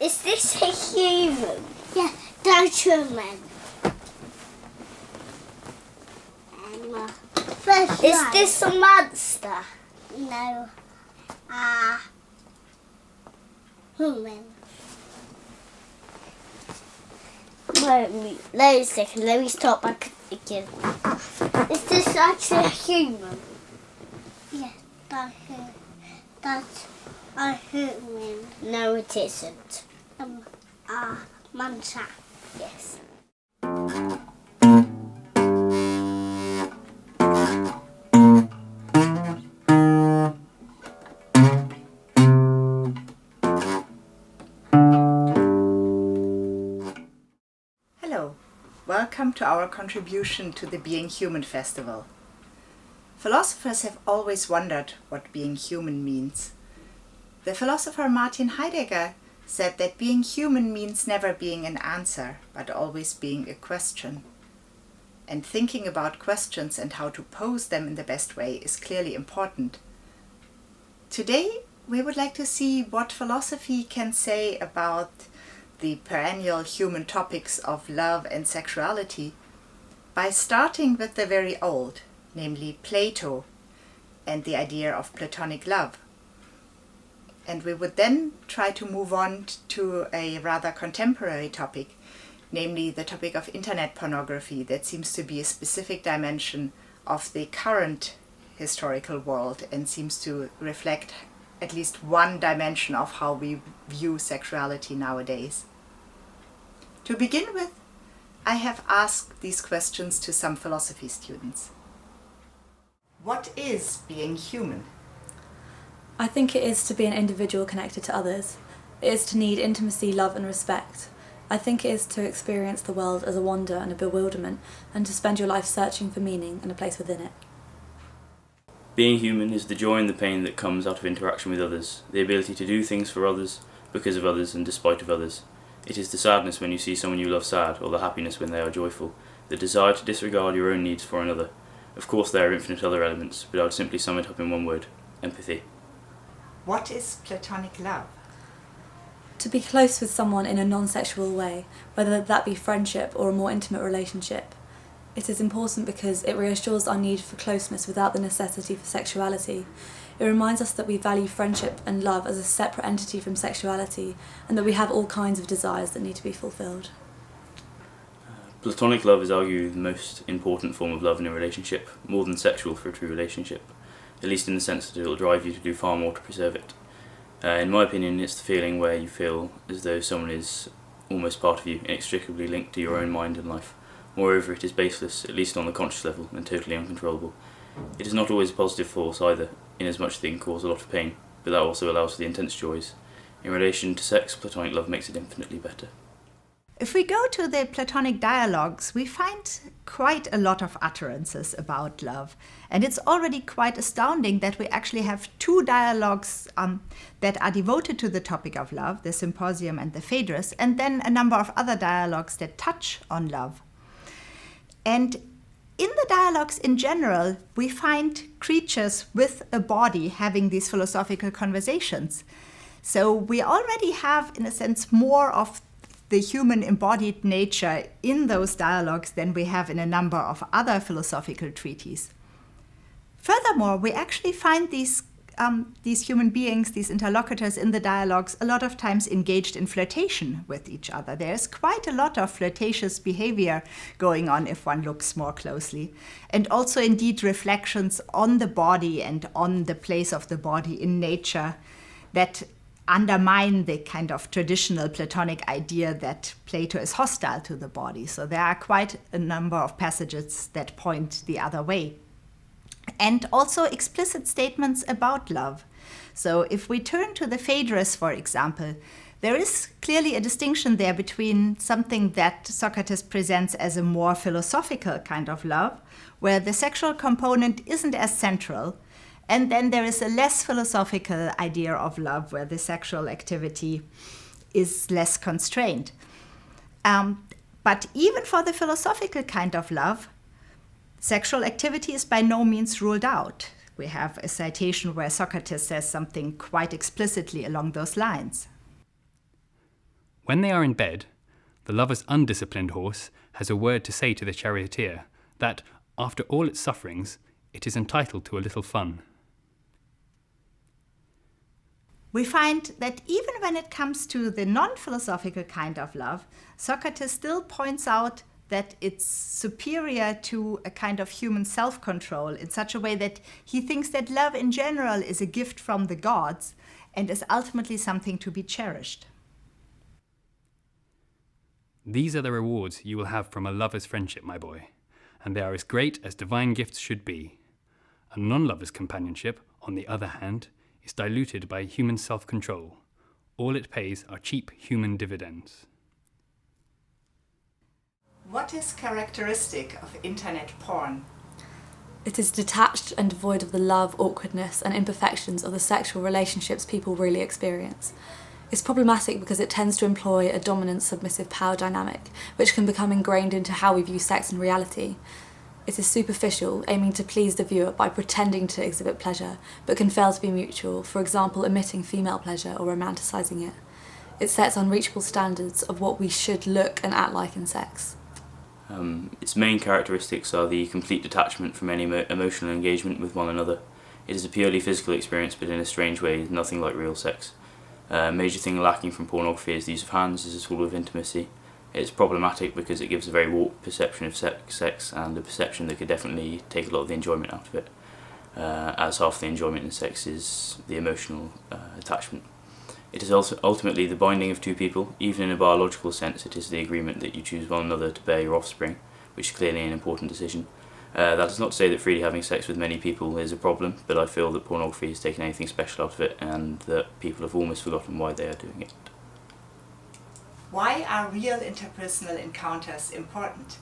Is this a human? Yeah, that's human. Is this a monster? No. Human. Wait a second, let me stop my thinking. Is this actually a human? Yeah, that's a human. No, it isn't. A monster. Yes. Hello, welcome to our contribution to the Being Human Festival. Philosophers have always wondered what being human means. The philosopher Martin Heidegger said that being human means never being an answer, but always being a question. And thinking about questions and how to pose them in the best way is clearly important. Today, we would like to see what philosophy can say about the perennial human topics of love and sexuality by starting with the very old, namely Plato, and the idea of Platonic love. And we would then try to move on to a rather contemporary topic, namely the topic of internet pornography that seems to be a specific dimension of the current historical world and seems to reflect at least one dimension of how we view sexuality nowadays. To begin with, I have asked these questions to some philosophy students. What is being human? I think it is to be an individual connected to others. It is to need intimacy, love and respect. I think it is to experience the world as a wonder and a bewilderment and to spend your life searching for meaning and a place within it. Being human is the joy and the pain that comes out of interaction with others, the ability to do things for others, because of others and despite of others. It is the sadness when you see someone you love sad, or the happiness when they are joyful, the desire to disregard your own needs for another. Of course there are infinite other elements, but I would simply sum it up in one word: empathy. What is Platonic love? To be close with someone in a non-sexual way, whether that be friendship or a more intimate relationship. It is important because it reassures our need for closeness without the necessity for sexuality. It reminds us that we value friendship and love as a separate entity from sexuality, and that we have all kinds of desires that need to be fulfilled. Platonic love is arguably the most important form of love in a relationship, more than sexual for a true relationship, at least in the sense that it will drive you to do far more to preserve it. In my opinion, it's the feeling where you feel as though someone is almost part of you, inextricably linked to your own mind and life. Moreover, it is baseless, at least on the conscious level, and totally uncontrollable. It is not always a positive force either, inasmuch as it can cause a lot of pain, but that also allows for the intense joys. In relation to sex, Platonic love makes it infinitely better. If we go to the Platonic dialogues, we find quite a lot of utterances about love. And it's already quite astounding that we actually have two dialogues that are devoted to the topic of love, the Symposium and the Phaedrus, and then a number of other dialogues that touch on love. And in the dialogues in general, we find creatures with a body having these philosophical conversations. So we already have, in a sense, more of the human embodied nature in those dialogues than we have in a number of other philosophical treatises. Furthermore, we actually find these human beings, these interlocutors in the dialogues, a lot of times engaged in flirtation with each other. There's quite a lot of flirtatious behavior going on if one looks more closely. And also indeed reflections on the body and on the place of the body in nature that undermine the kind of traditional Platonic idea that Plato is hostile to the body. So there are quite a number of passages that point the other way. And also explicit statements about love. So if we turn to the Phaedrus, for example, there is clearly a distinction there between something that Socrates presents as a more philosophical kind of love, where the sexual component isn't as central, and then there is a less philosophical idea of love, where the sexual activity is less constrained. But even for the philosophical kind of love, sexual activity is by no means ruled out. We have a citation where Socrates says something quite explicitly along those lines. When they are in bed, the lover's undisciplined horse has a word to say to the charioteer that, after all its sufferings, it is entitled to a little fun. We find that even when it comes to the non-philosophical kind of love, Socrates still points out that it's superior to a kind of human self-control in such a way that he thinks that love in general is a gift from the gods and is ultimately something to be cherished. These are the rewards you will have from a lover's friendship, my boy, and they are as great as divine gifts should be. A non-lover's companionship, on the other hand, is diluted by human self-control. All it pays are cheap human dividends. What is characteristic of internet porn? It is detached and devoid of the love, awkwardness and imperfections of the sexual relationships people really experience. It's problematic because it tends to employ a dominant-submissive power dynamic, which can become ingrained into how we view sex in reality. It is superficial, aiming to please the viewer by pretending to exhibit pleasure, but can fail to be mutual, for example omitting female pleasure or romanticising it. It sets unreachable standards of what we should look and act like in sex. Its main characteristics are the complete detachment from any emotional engagement with one another. It is a purely physical experience, but in a strange way, nothing like real sex. A major thing lacking from pornography is the use of hands as a tool of intimacy. It's problematic because it gives a very warped perception of sex and a perception that could definitely take a lot of the enjoyment out of it, as half the enjoyment in sex is the emotional attachment. It is also ultimately the binding of two people. Even in a biological sense, it is the agreement that you choose one another to bear your offspring, which is clearly an important decision. That is not to say that freely having sex with many people is a problem, but I feel that pornography has taken anything special out of it and that people have almost forgotten why they are doing it. Why are real interpersonal encounters important?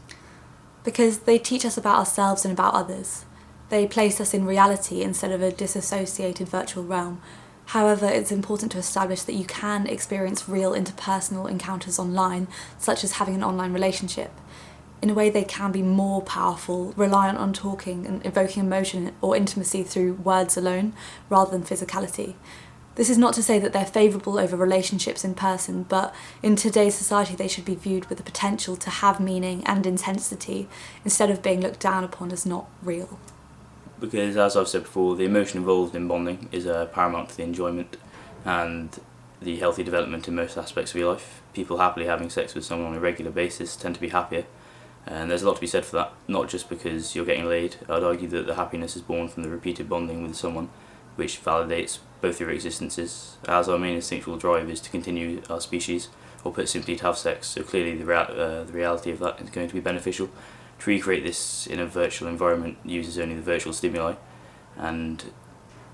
Because they teach us about ourselves and about others. They place us in reality instead of a disassociated virtual realm. However, it's important to establish that you can experience real interpersonal encounters online, such as having an online relationship. In a way, they can be more powerful, reliant on talking and evoking emotion or intimacy through words alone, rather than physicality. This is not to say that they're favourable over relationships in person, but in today's society they should be viewed with the potential to have meaning and intensity, instead of being looked down upon as not real. Because, as I've said before, the emotion involved in bonding is paramount to the enjoyment and the healthy development in most aspects of your life. People happily having sex with someone on a regular basis tend to be happier, and there's a lot to be said for that, not just because you're getting laid. I'd argue that the happiness is born from the repeated bonding with someone, which validates both your existences, as our main instinctual drive is to continue our species, or put simply to have sex, so clearly the reality of that is going to be beneficial. To recreate this in a virtual environment uses only the virtual stimuli, and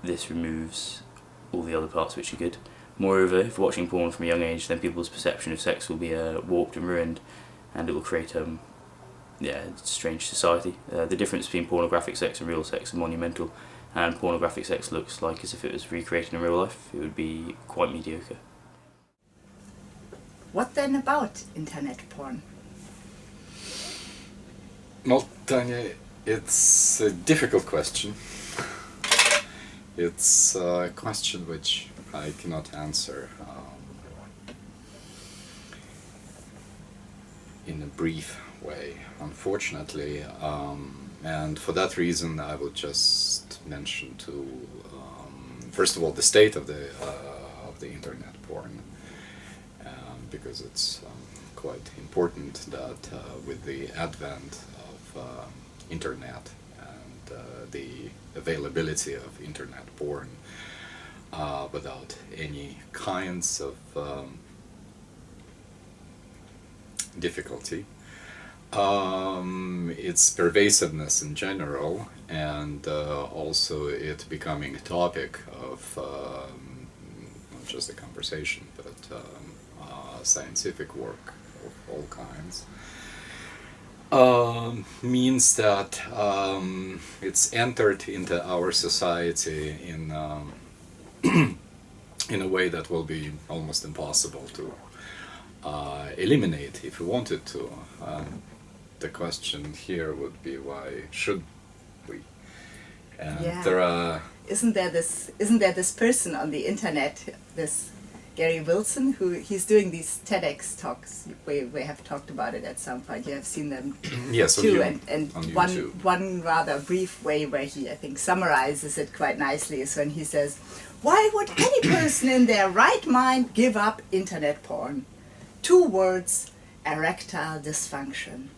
this removes all the other parts which are good. Moreover, if watching porn from a young age, then people's perception of sex will be warped and ruined, and it will create a strange society. The difference between pornographic sex and real sex is monumental, and pornographic sex looks like as if it was recreated in real life. It would be quite mediocre. What then about internet porn? Well, Tanja, it's a difficult question. It's a question which I cannot answer in a brief way, unfortunately. And for that reason, I will just mention first of all, the state of the internet porn, because it's quite important that with the advent of internet and the availability of internet porn without any kinds of difficulty, its pervasiveness in general, and also it becoming a topic of not just a conversation but scientific work of all kinds, means that it's entered into our society in in a way that will be almost impossible to eliminate if we wanted to. The question here would be, why should we? And Yeah. there are Isn't there this person on the internet, this Gary Wilson, who he's doing these TEDx talks. We have talked about it at some point. You have seen them Yes, too. on And YouTube. one rather brief way where he, I think, summarizes it quite nicely is when he says, "Why would any person in their right mind give up internet porn? 2 words, erectile dysfunction."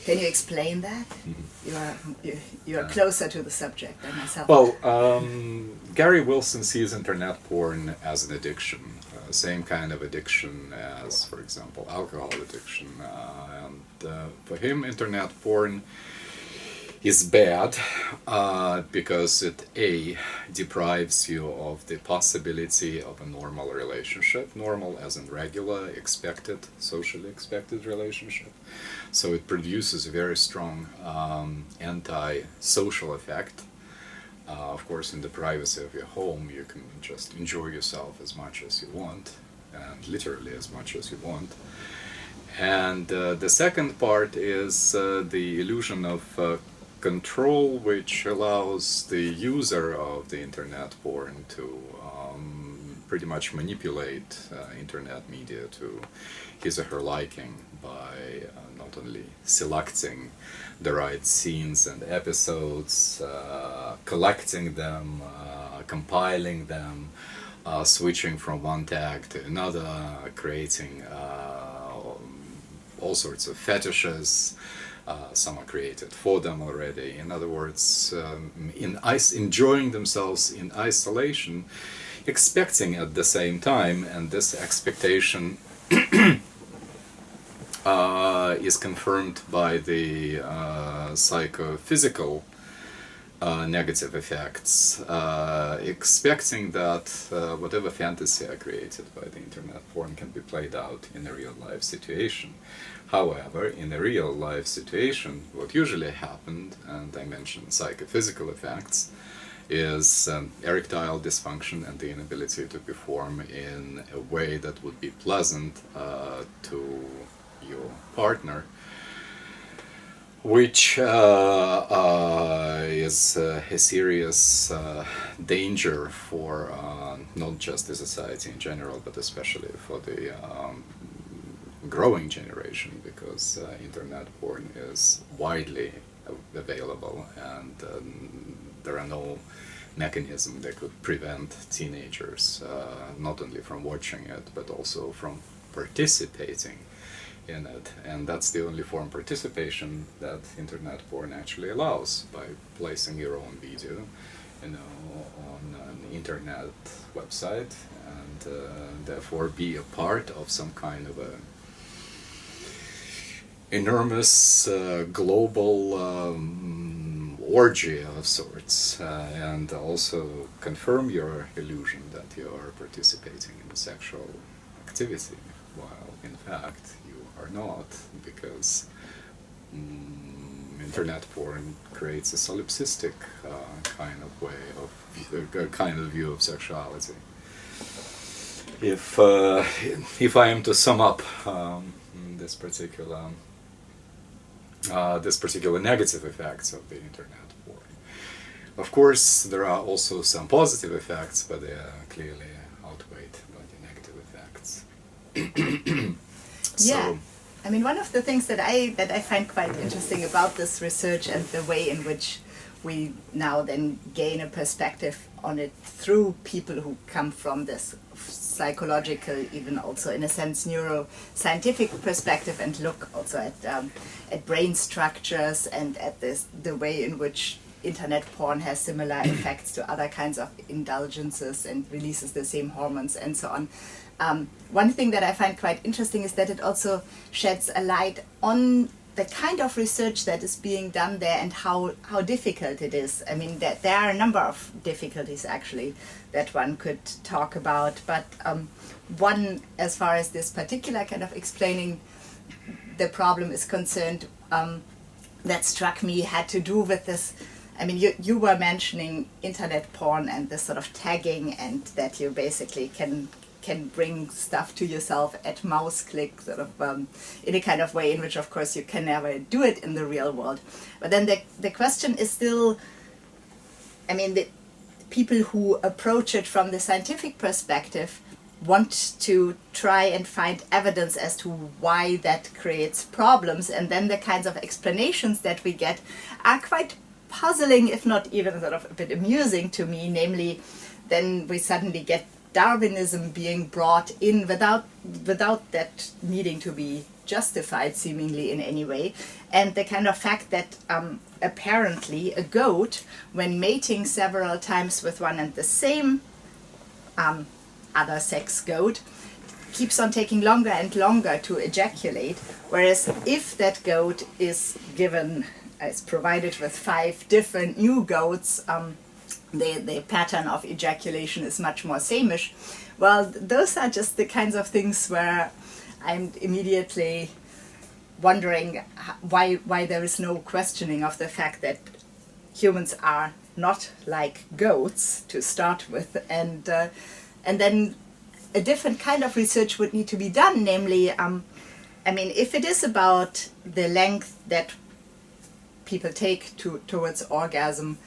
Can you explain that? You are closer to the subject than myself. Well, Gary Wilson sees internet porn as an addiction, same kind of addiction as, for example, alcohol addiction. And for him, internet porn is bad because it deprives you of the possibility of a normal relationship, normal as in regular, expected, socially expected relationship. So it produces a very strong anti-social effect. Of course, in the privacy of your home, you can just enjoy yourself as much as you want, and literally as much as you want. And the second part is the illusion of control, which allows the user of the internet porn to pretty much manipulate internet media to his or her liking by not only selecting the right scenes and episodes, collecting them, compiling them, switching from one tag to another, creating all sorts of fetishes. Some are created for them already. In other words, enjoying themselves in isolation, expecting at the same time, and this expectation is confirmed by the psychophysical negative effects, expecting that whatever fantasy are created by the internet porn can be played out in a real life situation. However, in a real life situation, what usually happened, and I mentioned psychophysical effects, is erectile dysfunction and the inability to perform in a way that would be pleasant to your partner, which is a serious danger for not just the society in general, but especially for the growing generation, because internet porn is widely available, and there are no mechanism that could prevent teenagers not only from watching it, but also from participating in it. And that's the only form of participation that internet porn actually allows, by placing your own video, on an internet website, and therefore be a part of some kind of a enormous global orgy of sorts, and also confirm your illusion that you are participating in a sexual activity, while in fact you are not, because internet porn creates a solipsistic kind of way of view of sexuality. If I am to sum up this particular negative effects of the internet porn, of course there are also some positive effects, but they are clearly outweighed by the negative effects. Yeah, I mean, one of the things that I find quite interesting about this research, and the way in which we now then gain a perspective on it through people who come from this psychological, even also in a sense neuroscientific perspective, and look also at brain structures and at the way in which internet porn has similar effects to other kinds of indulgences and releases the same hormones and so on. One thing that I find quite interesting is that it also sheds a light on the kind of research that is being done there, and how difficult it is. I mean, there are a number of difficulties actually that one could talk about, but one, as far as this particular kind of explaining the problem is concerned, that struck me had to do with this. I mean, you were mentioning internet porn and this sort of tagging, and that you basically can bring stuff to yourself at mouse click, sort of in a kind of way in which, of course, you can never do it in the real world. But then the question is still, I mean, the people who approach it from the scientific perspective want to try and find evidence as to why that creates problems, and then the kinds of explanations that we get are quite puzzling, if not even sort of a bit amusing to me. Namely, then we suddenly get Darwinism being brought in without that needing to be justified seemingly in any way, and the kind of fact that apparently a goat, when mating several times with one and the same other sex goat, keeps on taking longer and longer to ejaculate, whereas if that goat is provided with 5 different new goats, the pattern of ejaculation is much more sameish. Well, those are just the kinds of things where I'm immediately wondering why there is no questioning of the fact that humans are not like goats to start with, and then a different kind of research would need to be done. Namely, if it is about the length that people take towards orgasm,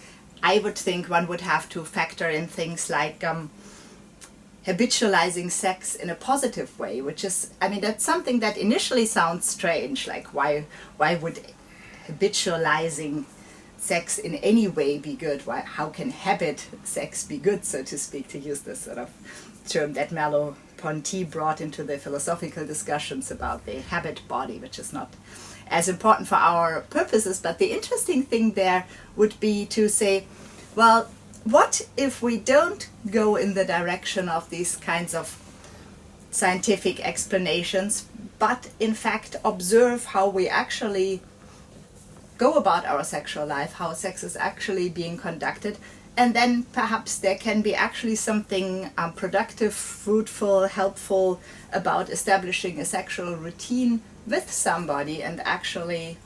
I would think one would have to factor in things like habitualizing sex in a positive way, which is, that's something that initially sounds strange, like why would habitualizing sex in any way be good? How can habit sex be good, so to speak, to use this sort of term that Merleau-Ponty brought into the philosophical discussions about the habit body, which is not as important for our purposes. But the interesting thing there would be to say, well, what if we don't go in the direction of these kinds of scientific explanations, but in fact observe how we actually go about our sexual life, how sex is actually being conducted, and then perhaps there can be actually something productive, fruitful, helpful about establishing a sexual routine with somebody and actually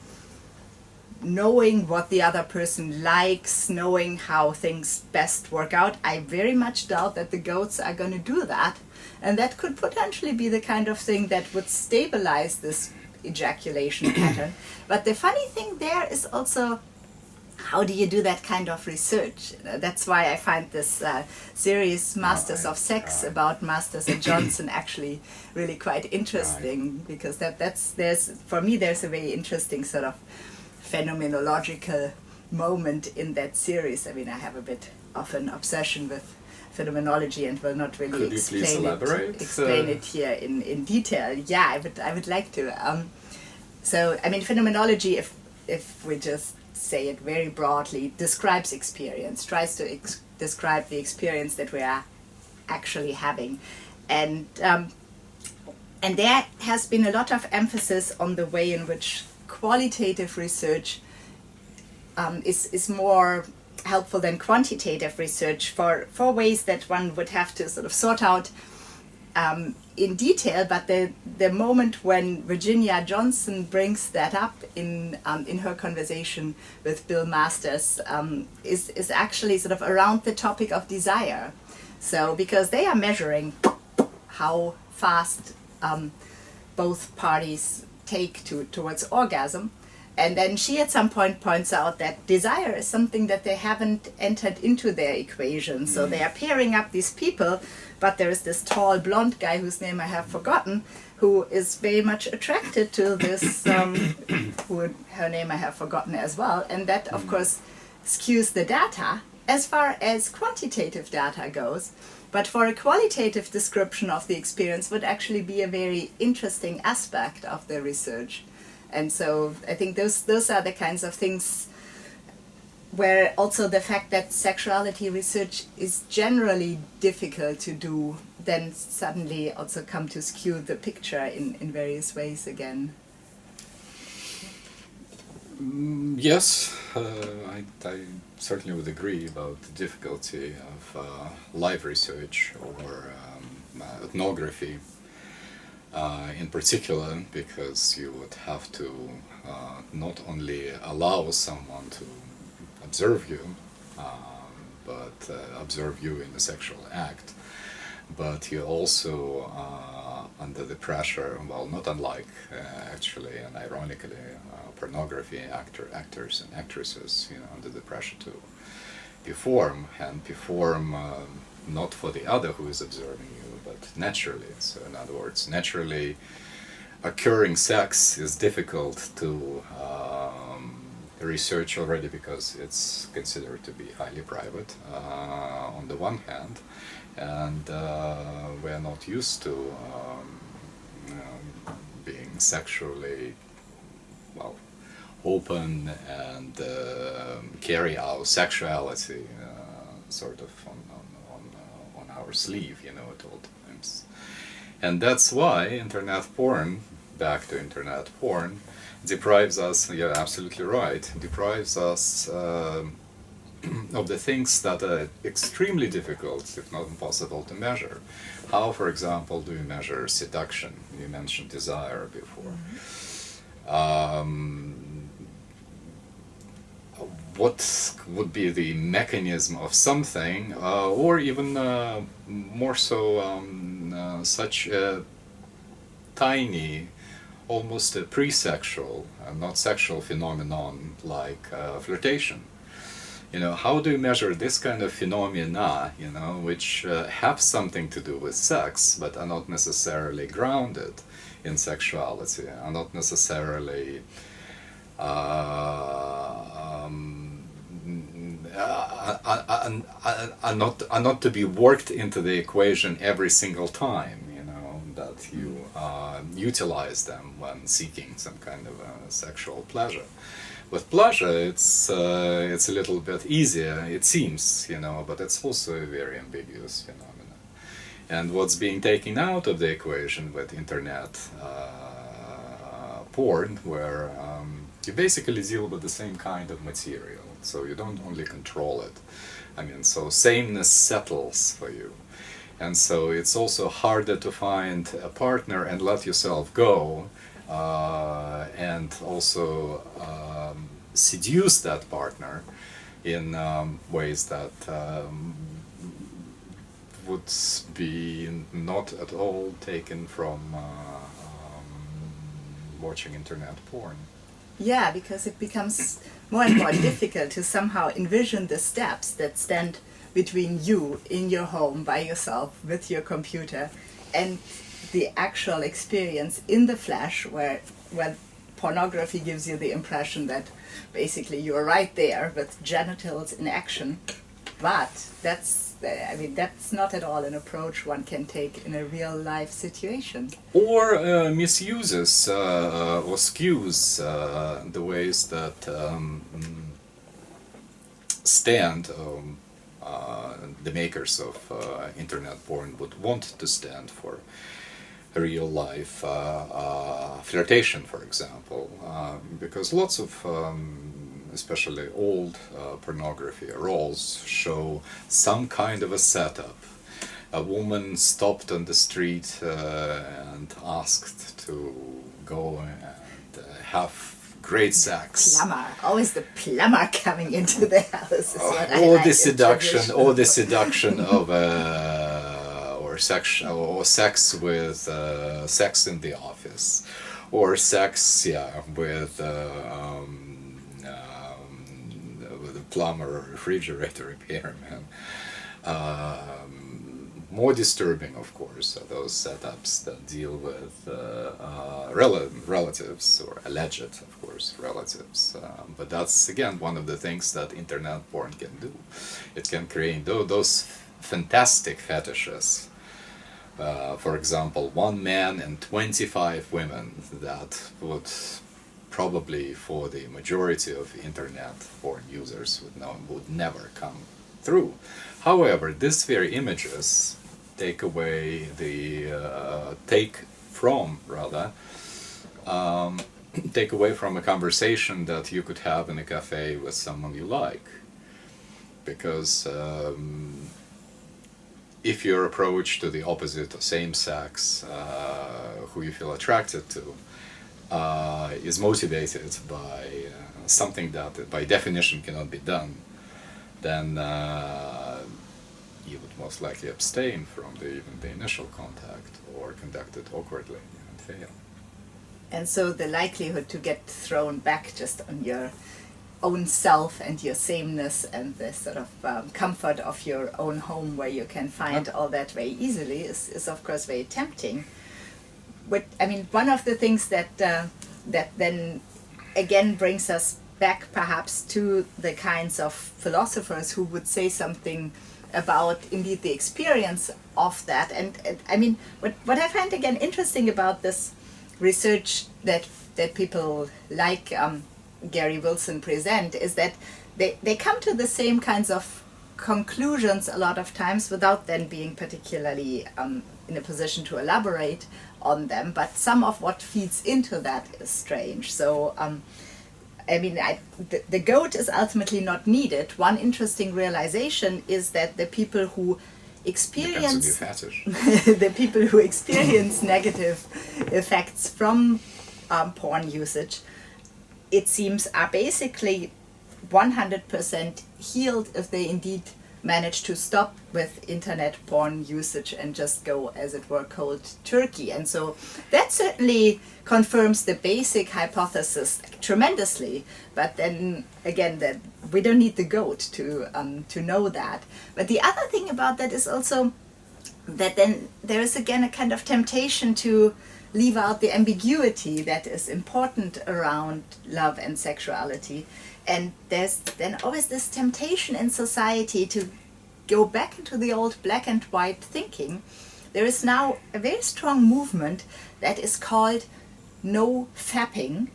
knowing what the other person likes, knowing how things best work out. I very much doubt that the goats are going to do that, and that could potentially be the kind of thing that would stabilize this ejaculation pattern. But the funny thing there is also, how do you do that kind of research? That's why I find this series Masters of Sex about Masters and Johnson actually really quite interesting, because for me there's a very interesting sort of phenomenological moment in that series. I have a bit of an obsession with phenomenology and will not really explain it here in detail. Yeah, I would like to. Phenomenology, if we just say it very broadly, describes experience, tries to describe the experience that we are actually having, and there has been a lot of emphasis on the way in which qualitative research is more helpful than quantitative research for ways that one would have to sort of sort out in detail. But the moment when Virginia Johnson brings that up in her conversation with Bill Masters is actually sort of around the topic of desire. So because they are measuring how fast both parties take towards orgasm, and then she at some point points out that desire is something that they haven't entered into their equation. So they are pairing up these people, but there is this tall blonde guy whose name I have forgotten, who is very much attracted to this, her name I have forgotten as well, and that of course skews the data as far as quantitative data goes. But for a qualitative description of the experience would actually be a very interesting aspect of the research. And so I think those are the kinds of things where also the fact that sexuality research is generally difficult to do then suddenly also come to skew the picture in various ways again. Yes, I certainly would agree about the difficulty of live research or ethnography. In particular, because you would have to not only allow someone to observe you, but observe you in the sexual act, but you also, under the pressure, well, not unlike actually and ironically, pornography actors and actresses, under the pressure to perform not for the other who is observing you, but naturally. So in other words, naturally occurring sex is difficult to research already because it's considered to be highly private on the one hand, and we're not used to being sexually, well, open and carry our sexuality sort of on our sleeve, you know, at all times. And that's why internet porn, back to internet porn, deprives us, you're absolutely right, deprives us of the things that are extremely difficult, if not impossible, to measure. How, for example, do you measure seduction? You mentioned desire before. What would be the mechanism of something, or even more so, such a tiny, almost a pre-sexual, not sexual phenomenon like flirtation? You know, how do you measure this kind of phenomena, you know, which have something to do with sex, but are not necessarily grounded in sexuality, are not necessarily are not to be worked into the equation every single time, you know, that you utilize them when seeking some kind of sexual pleasure. With pleasure, it's a little bit easier, it seems, you know, but it's also a very ambiguous phenomenon. And what's being taken out of the equation with internet porn, where you basically deal with the same kind of material, so you don't only control it. I mean, so sameness settles for you. And so it's also harder to find a partner and let yourself go, and also seduce that partner in ways that would be not at all taken from watching internet porn. Yeah, because it becomes more and more difficult to somehow envision the steps that stand between you in your home by yourself with your computer and the actual experience in the flesh, where pornography gives you the impression that basically you're right there with genitals in action. But that's not at all an approach one can take in a real life situation. Or misuses or skews the ways that stand the makers of internet porn would want to stand for real life flirtation, for example, because lots of especially old pornography rolls show some kind of a setup. A woman stopped on the street and asked to go and have great sex. Plumber, always the plumber coming into the house is what I Or like the in seduction, traditional or the seduction of or sex with sex in the office, or sex, with a plumber or refrigerator repairman. More disturbing, of course, are those setups that deal with relatives, or alleged, of course, relatives. But that's, again, one of the things that internet porn can do. It can create those fantastic fetishes. For example, one man and 25 women, that would probably, for the majority of internet porn users, would never come through. However, these very images take away take away from a conversation that you could have in a cafe with someone you like, because if your approach to the opposite of same sex, who you feel attracted to, is motivated by something that by definition cannot be done, then you would most likely abstain from even the initial contact, or conduct it awkwardly and fail. And so the likelihood to get thrown back just on your own self and your sameness and the sort of comfort of your own home where you can find all that very easily is of course very tempting. But I mean, one of the things that that then again brings us back perhaps to the kinds of philosophers who would say something about indeed the experience of that. And I mean, what I find again interesting about this research that people like Gary Wilson present is that they come to the same kinds of conclusions a lot of times without then being particularly in a position to elaborate on them, but some of what feeds into that is strange. So I mean, the goat is ultimately not needed. One interesting realization is that the people who experience the people who experience negative effects from porn usage, it seems, are basically 100% healed if they indeed manage to stop with internet porn usage and just go, as it were, cold turkey. And so that certainly confirms the basic hypothesis tremendously. But then again, that we don't need the goat to know that. But the other thing about that is also that then there is again a kind of temptation to leave out the ambiguity that is important around love and sexuality. And there's then always this temptation in society to go back into the old black and white thinking. There is now a very strong movement that is called no fapping.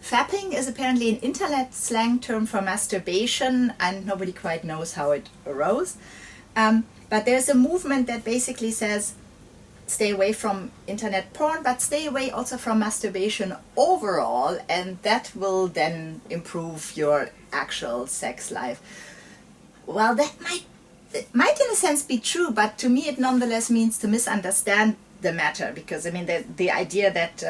Fapping is apparently an internet slang term for masturbation, and nobody quite knows how it arose. But there's a movement that basically says stay away from internet porn, but stay away also from masturbation overall, and that will then improve your actual sex life. Well, that might in a sense be true, but to me it nonetheless means to misunderstand the matter, because I mean the idea that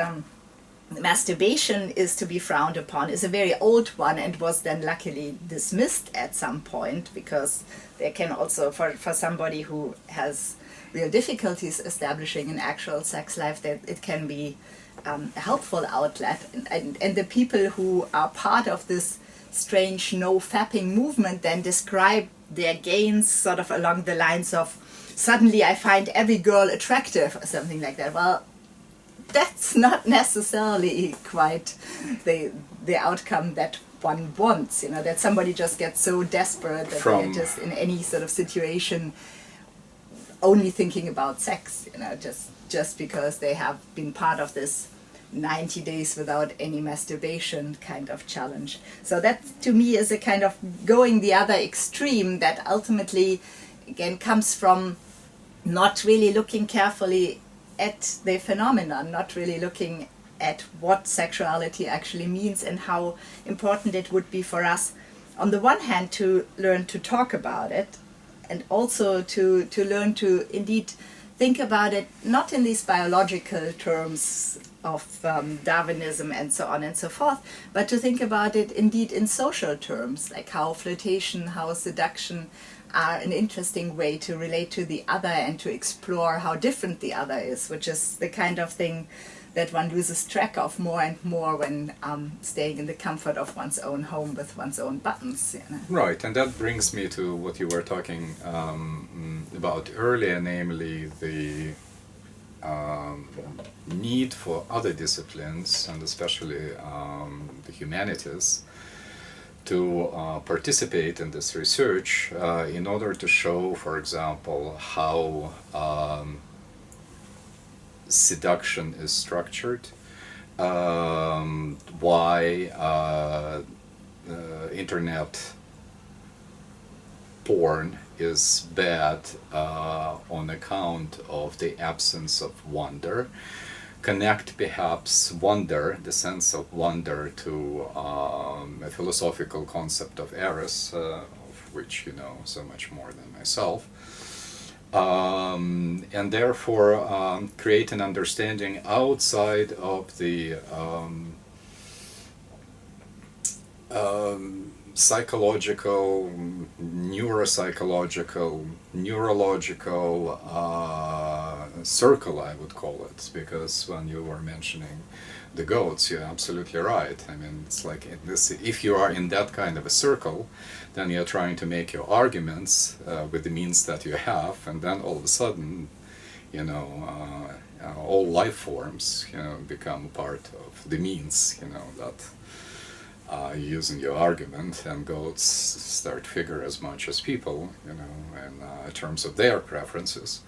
masturbation is to be frowned upon is a very old one and was then luckily dismissed at some point, because there can also, for somebody who has real difficulties establishing an actual sex life, that it can be a helpful outlet. And the people who are part of this strange no fapping movement then describe their gains sort of along the lines of, suddenly I find every girl attractive or something like that. Well, that's not necessarily quite the outcome that one wants, you know, that somebody just gets so desperate that they're just in any sort of situation only thinking about sex, you know, just because they have been part of this 90 days without any masturbation kind of challenge. So that to me is a kind of going the other extreme that ultimately again comes from not really looking carefully at the phenomenon, not really looking at what sexuality actually means and how important it would be for us on the one hand to learn to talk about it, and also to learn to indeed think about it not in these biological terms of Darwinism and so on and so forth, but to think about it indeed in social terms, like how flirtation, how seduction are an interesting way to relate to the other and to explore how different the other is, which is the kind of thing that one loses track of more and more when staying in the comfort of one's own home with one's own buttons. You know? Right, and that brings me to what you were talking about earlier, namely the need for other disciplines, and especially the humanities, to participate in this research in order to show, for example, how seduction is structured, why internet porn is bad on account of the absence of wonder, connect perhaps wonder, the sense of wonder, to a philosophical concept of eros, of which you know so much more than myself. And therefore create an understanding outside of the psychological, neuropsychological, neurological circle, I would call it, because when you were mentioning the goats, you're absolutely right. I mean, it's like if you are in that kind of a circle, then you're trying to make your arguments with the means that you have, and then all of a sudden, all life forms, become part of the means, that using your argument, and goats start to figure as much as people, in terms of their preferences.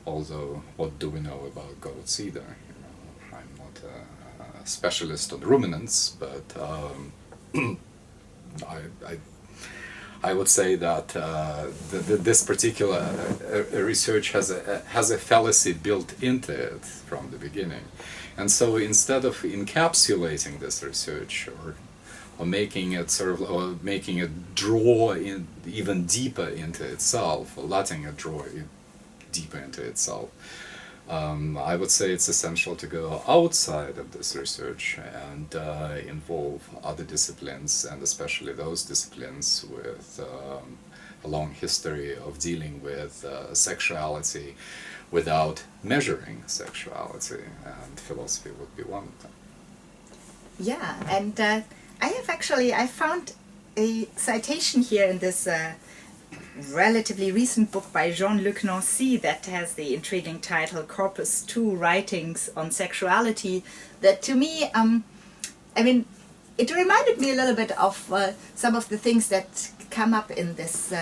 Although, what do we know about goats either? I'm not a specialist on ruminants, but I would say that this particular research has a fallacy built into it from the beginning, and so instead of encapsulating this research or making it draw in even deeper into itself, or letting it draw deeper into itself, I would say it's essential to go outside of this research and involve other disciplines, and especially those disciplines with a long history of dealing with sexuality without measuring sexuality, and philosophy would be one of them. Yeah, and I found a citation here in this relatively recent book by Jean-Luc Nancy that has the intriguing title Corpus 2 Writings on Sexuality, that to me, it reminded me a little bit of some of the things that come up in this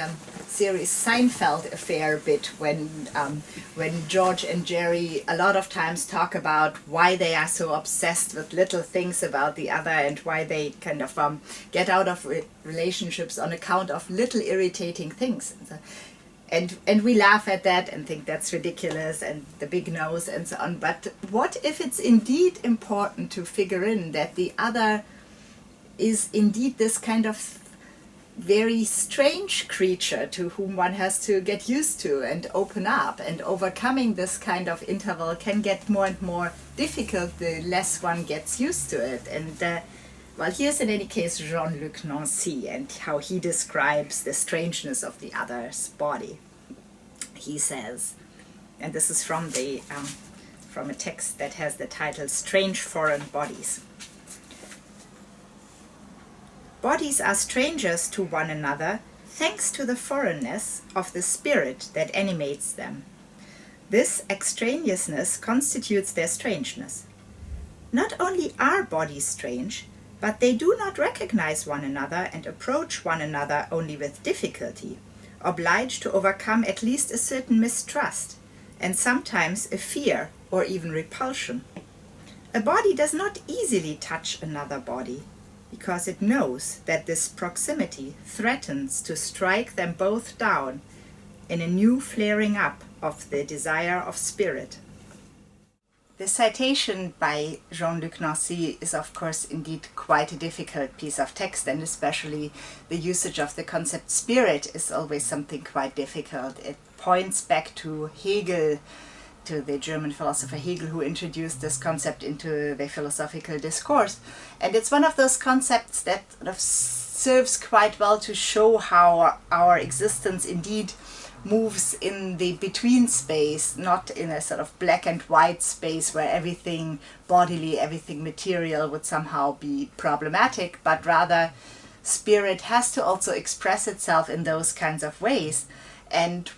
series Seinfeld affair bit, when George and Jerry a lot of times talk about why they are so obsessed with little things about the other, and why they kind of get out of relationships on account of little irritating things. And we laugh at that and think that's ridiculous, and the big nose and so on. But what if it's indeed important to figure in that the other is indeed this kind of very strange creature to whom one has to get used to and open up, and overcoming this kind of interval can get more and more difficult the less one gets used to it. And well, here's in any case Jean-Luc Nancy and how he describes the strangeness of the other's body. He says, and this is from a text that has the title Strange Foreign Bodies. Bodies are strangers to one another thanks to the foreignness of the spirit that animates them. This extraneousness constitutes their strangeness. Not only are bodies strange, but they do not recognize one another and approach one another only with difficulty, obliged to overcome at least a certain mistrust, and sometimes a fear or even repulsion. A body does not easily touch another body, because it knows that this proximity threatens to strike them both down in a new flaring up of the desire of spirit. The citation by Jean-Luc Nancy is of course indeed quite a difficult piece of text, and especially the usage of the concept spirit is always something quite difficult. It points back to Hegel, to the German philosopher Hegel, who introduced this concept into the philosophical discourse. And it's one of those concepts that sort of serves quite well to show how our existence indeed moves in the between space, not in a sort of black and white space where everything bodily, everything material would somehow be problematic, but rather spirit has to also express itself in those kinds of ways. And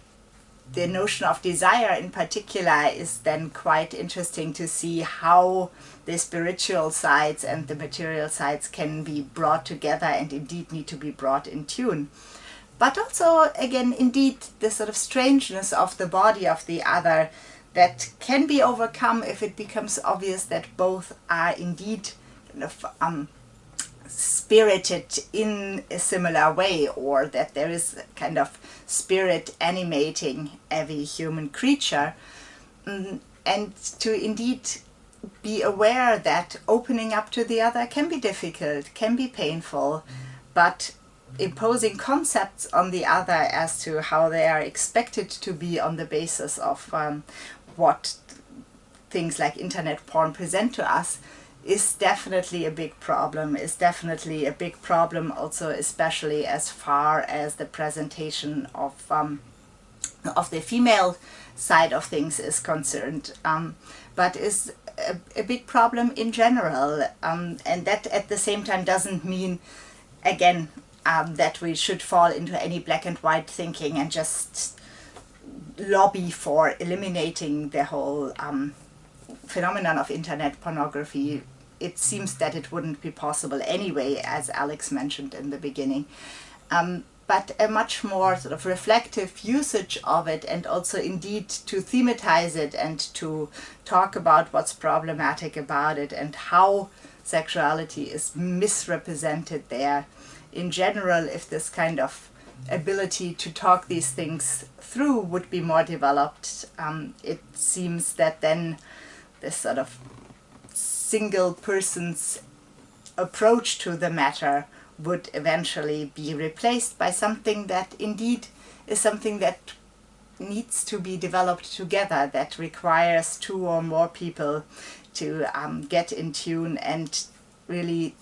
the notion of desire in particular is then quite interesting to see how the spiritual sides and the material sides can be brought together and indeed need to be brought in tune. But also, again, indeed, the sort of strangeness of the body of the other that can be overcome if it becomes obvious that both are indeed kind of spirited in a similar way, or that there is kind of spirit animating every human creature, and to indeed be aware that opening up to the other can be difficult, can be painful, but imposing concepts on the other as to how they are expected to be on the basis of what things like internet porn present to us is definitely a big problem, also especially as far as the presentation of the female side of things is concerned, but is a big problem in general, and that at the same time doesn't mean, again, that we should fall into any black and white thinking and just lobby for eliminating the whole phenomenon of internet pornography. It seems that it wouldn't be possible anyway, as Alex mentioned in the beginning. But a much more sort of reflective usage of it, and also indeed to thematize it and to talk about what's problematic about it and how sexuality is misrepresented there. In general, if this kind of ability to talk these things through would be more developed, it seems that then this sort of single person's approach to the matter would eventually be replaced by something that indeed is something that needs to be developed together, that requires two or more people to get in tune and really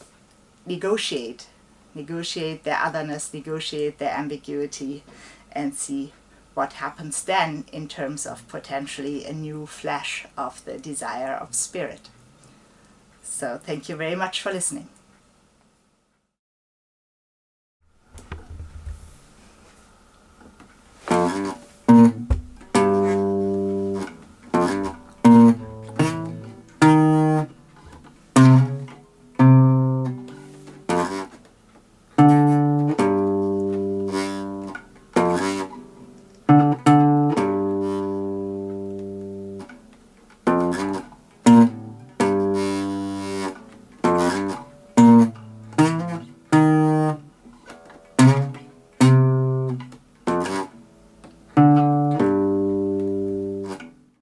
negotiate their otherness, negotiate their ambiguity, and see what happens then in terms of potentially a new flash of the desire of spirit. So thank you very much for listening.